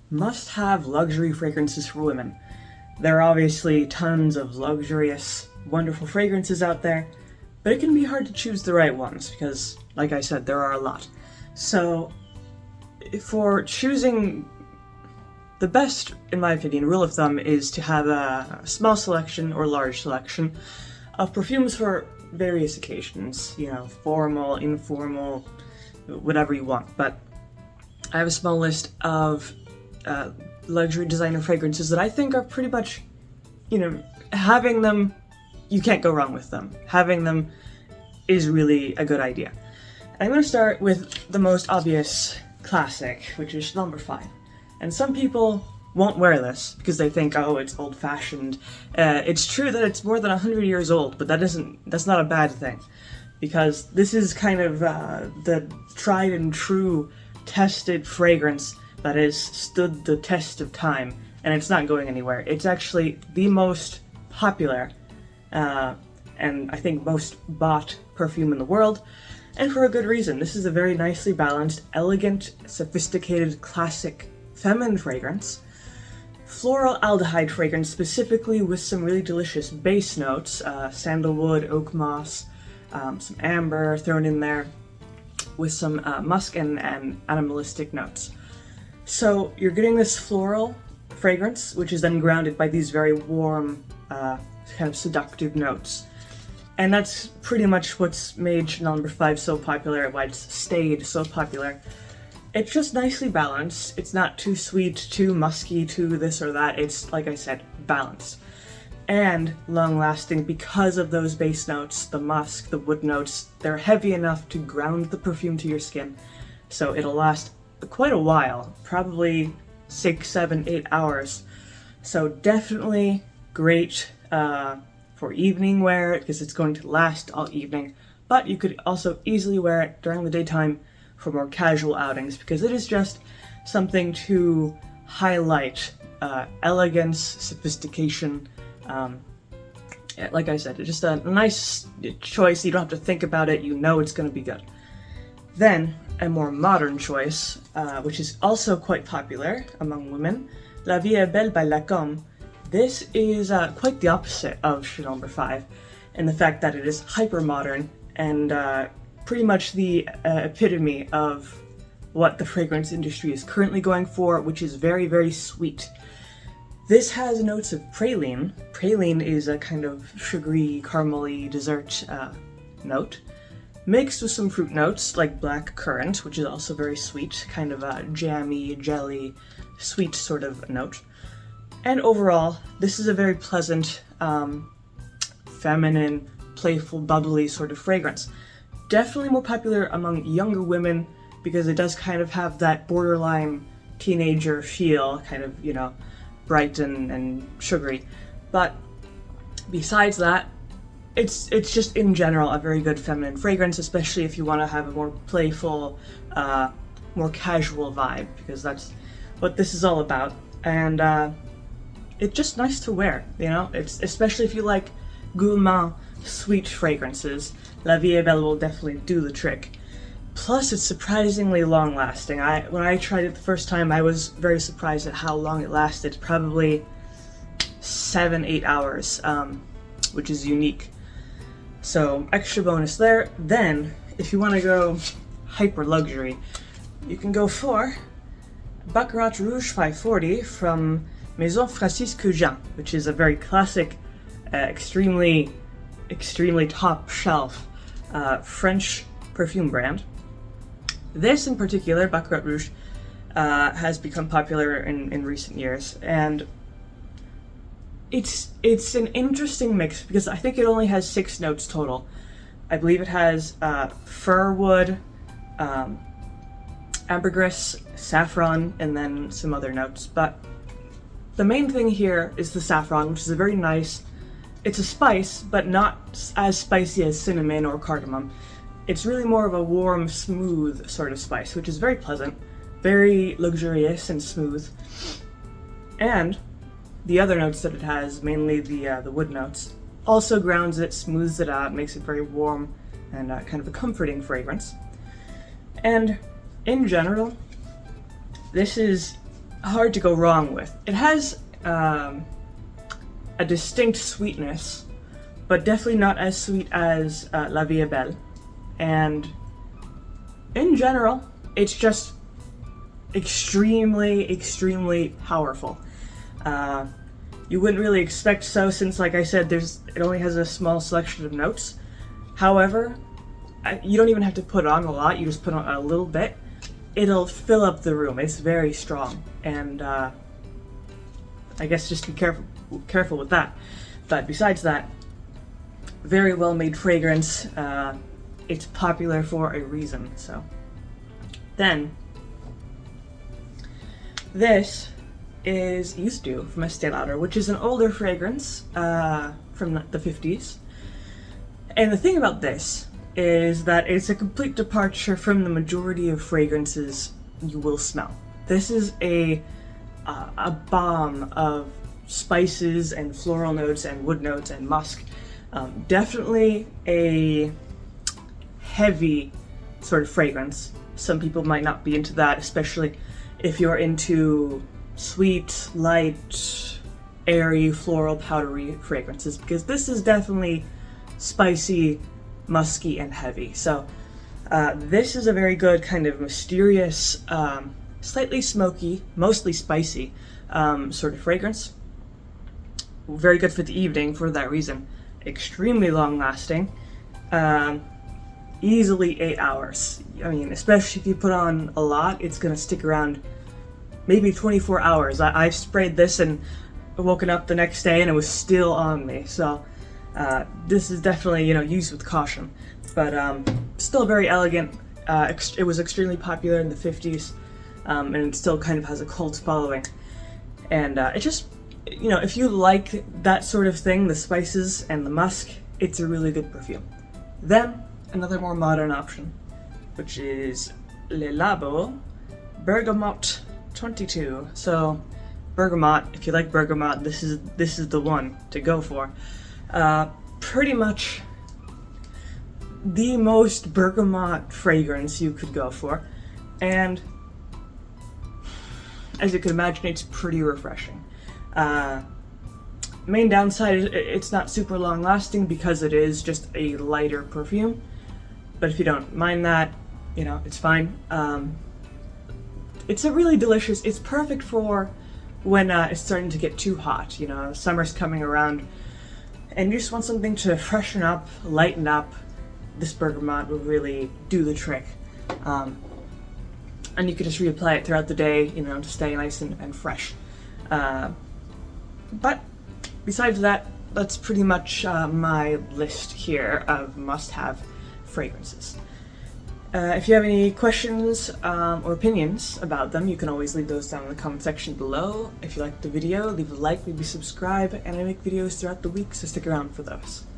must-have luxury fragrances for women. There are obviously tons of luxurious, wonderful fragrances out there, but it can be hard to choose the right ones because, like I said, there are a lot. So, for choosing the best, in my opinion, rule of thumb is to have a small selection or large selection of perfumes for various occasions, formal, informal, whatever you want. But I have a small list of luxury designer fragrances that I think are pretty much, having them, you can't go wrong with them. Having them is really a good idea. I'm going to start with the most obvious classic, which is number 5. And some people won't wear this because they think, oh, it's old-fashioned. It's true that it's more than 100 years old, but that's not a bad thing. Because this is kind of the tried and true tested fragrance that has stood the test of time, and it's not going anywhere. It's actually the most popular and I think most bought perfume in the world, and for a good reason. This is a very nicely balanced, elegant, sophisticated, classic feminine fragrance. Floral aldehyde fragrance, specifically with some really delicious base notes, sandalwood, oak moss, some amber thrown in there, with some musk and animalistic notes. So you're getting this floral fragrance, which is then grounded by these very warm, kind of seductive notes. And that's pretty much what's made Chanel No. 5 so popular, why it's stayed so popular. It's just nicely balanced. It's not too sweet, too musky, too this or that. It's, like I said, balanced. And long-lasting because of those base notes, the musk, the wood notes. They're heavy enough to ground the perfume to your skin, so it'll last quite a while, probably 6, 7, 8 hours. So definitely great for evening wear because it's going to last all evening, but you could also easily wear it during the daytime for more casual outings because it is just something to highlight elegance, sophistication. Like I said, it's just a nice choice. You don't have to think about it. You know it's going to be good. Then, a more modern choice, which is also quite popular among women, La Vie est Belle by Lancôme. This is quite the opposite of Chanel No. 5 in the fact that it is hyper-modern and pretty much the epitome of what the fragrance industry is currently going for, which is very, very sweet. This has notes of praline. Praline is a kind of sugary, caramely dessert note, mixed with some fruit notes like black currant, which is also very sweet, kind of a jammy, jelly, sweet sort of note. And overall, this is a very pleasant, feminine, playful, bubbly sort of fragrance. Definitely more popular among younger women because it does kind of have that borderline teenager feel, kind of, bright and sugary. But besides that, it's just in general a very good feminine fragrance, especially if you want to have a more playful, more casual vibe, because that's what this is all about. And it's just nice to wear, It's especially if you like gourmand, sweet fragrances. La Vie est Belle will definitely do the trick. Plus, it's surprisingly long-lasting. When I tried it the first time, I was very surprised at how long it lasted. Probably 7-8 hours, which is unique. So, extra bonus there. Then, if you want to go hyper-luxury, you can go for Baccarat Rouge 540 from Maison Francis Kurkdjian, which is a very classic, extremely top-shelf French perfume brand. This in particular, Baccarat Rouge, has become popular in recent years, and it's an interesting mix because I think it only has 6 notes total. I believe it has fir wood, ambergris, saffron, and then some other notes. But the main thing here is the saffron, which is a very nice. It's a spice, but not as spicy as cinnamon or cardamom. It's really more of a warm, smooth sort of spice, which is very pleasant, very luxurious and smooth. And the other notes that it has, mainly the wood notes, also grounds it, smooths it out, makes it very warm and kind of a comforting fragrance. And in general, this is hard to go wrong with. It has a distinct sweetness, but definitely not as sweet as La Vie est Belle. And in general, it's just extremely powerful. You wouldn't really expect so, since, like I said, it only has a small selection of notes. However, you don't even have to put on a lot, you just put on a little bit. It'll fill up the room. It's very strong, and I guess just be careful with that. But besides that, very well made fragrance. It's popular for a reason. So then, this is Youth Dew from Estee Lauder, which is an older fragrance from the 50s. And the thing about this is that it's a complete departure from the majority of fragrances you will smell. This is a bomb of spices and floral notes and wood notes and musk. Definitely a heavy sort of fragrance. Some people might not be into that, especially if you're into sweet, light, airy, floral, powdery fragrances, because this is definitely spicy, musky, and heavy. So this is a very good kind of mysterious, slightly smoky, mostly spicy sort of fragrance. Very good for the evening for that reason. Extremely long lasting. Easily 8 hours. I mean, especially if you put on a lot, it's gonna stick around maybe 24 hours. I've sprayed this and woken up the next day and it was still on me. So this is definitely, used with caution. But still very elegant. It was extremely popular in the 50s, and it still kind of has a cult following. And it just, if you like that sort of thing, the spices and the musk, it's a really good perfume. Then, another more modern option, which is Le Labo Bergamote 22. So, bergamot, if you like bergamot, this is the one to go for. Pretty much the most bergamot fragrance you could go for, and as you can imagine, it's pretty refreshing. Main downside is it's not super long lasting because it is just a lighter perfume, but if you don't mind that, it's fine. It's a really delicious, it's perfect for when it's starting to get too hot. Summer's coming around and you just want something to freshen up, lighten up. This bergamot will really do the trick. And you could just reapply it throughout the day, to stay nice and fresh. But besides that, that's pretty much my list here of must-have fragrances. If you have any questions or opinions about them, you can always leave those down in the comment section below. If you liked the video, leave a like, maybe subscribe, and I make videos throughout the week, so stick around for those.